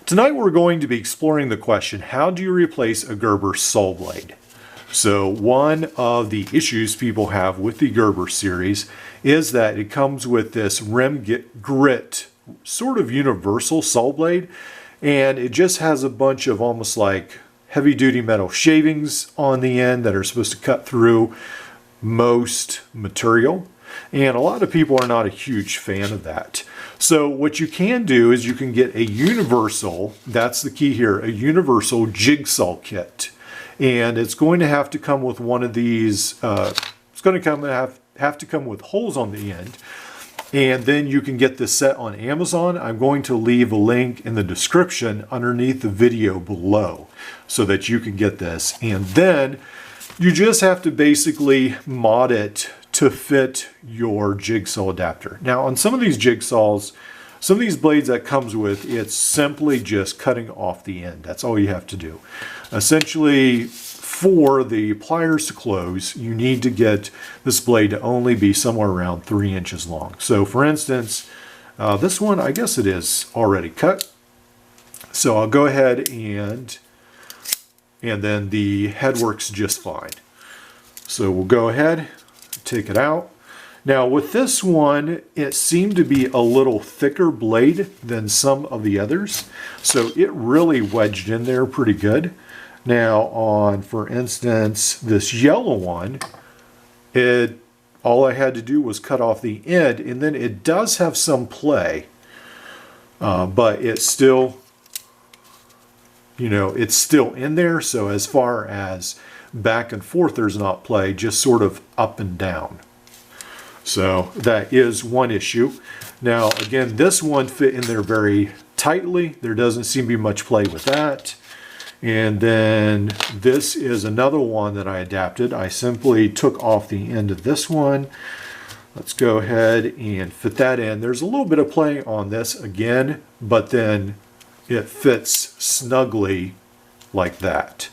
Tonight we're going to be exploring the question, how do you replace a Gerber saw blade? So one of the issues people have with the Gerber series is that it comes with this rim grit sort of universal saw blade, and it just has a bunch of almost like heavy duty metal shavings on the end that are supposed to cut through most material. And a lot of people are not a huge fan of that. So what you can do is you can get a universal, that's the key here, a universal jigsaw kit. And it's going to have to come with one of these, it's going to have to come with holes on the end. And then you can get this set on Amazon. I'm going to leave a link in the description underneath the video below so that you can get this. And then you just have to basically mod it to fit your jigsaw adapter. Now on some of these jigsaws, some of these blades that comes with, it's simply just cutting off the end. That's all you have to do. Essentially, for the pliers to close, you need to get this blade to only be somewhere around 3 inches long. So for instance, this one, I guess it is already cut. So I'll go ahead and then the head works just fine. So we'll go ahead, take it out. Now with this one, it seemed to be a little thicker blade than some of the others. So it really wedged in there pretty good. Now on, for instance, this yellow one, all I had to do was cut off the end, and then it does have some play, but it's still, it's still in there. So as far as back and forth, there's not play, just sort of up and down. So that is one issue. Now again, this one fit in there very tightly. There doesn't seem to be much play with that. And then this is another one that I adapted. I simply took off the end of this one. Let's go ahead and fit that in. There's a little bit of play on this again, but then it fits snugly like that.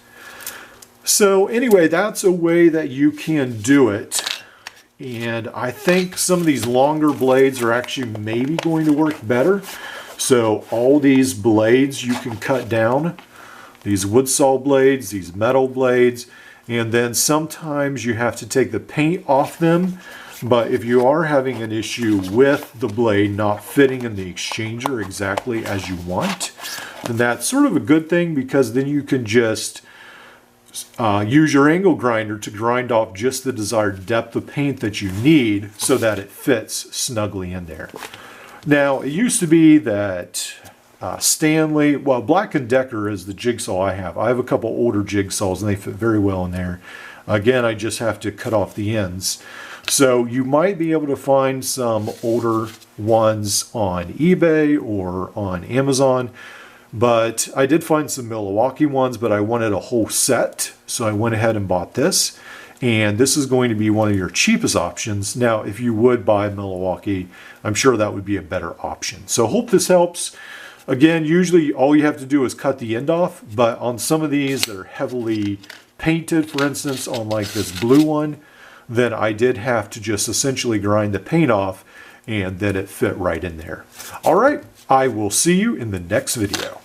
So anyway, that's a way that you can do it. And I think some of these longer blades are actually maybe going to work better. So all these blades you can cut down. These wood saw blades, these metal blades, and then sometimes you have to take the paint off them. But if you are having an issue with the blade not fitting in the exchanger exactly as you want, then that's sort of a good thing, because then you can just use your angle grinder to grind off just the desired depth of paint that you need so that it fits snugly in there. Now, it used to be that Stanley, well, Black & Decker is the jigsaw I have. I have a couple older jigsaws and they fit very well in there. Again, I just have to cut off the ends. So you might be able to find some older ones on eBay or on Amazon. But I did find some Milwaukee ones, but I wanted a whole set. So I went ahead and bought this. And this is going to be one of your cheapest options. Now, if you would buy Milwaukee, I'm sure that would be a better option. So hope this helps. Again, usually all you have to do is cut the end off, but on some of these that are heavily painted, for instance, on like this blue one, then I did have to just essentially grind the paint off, and then it fit right in there. All right, I will see you in the next video.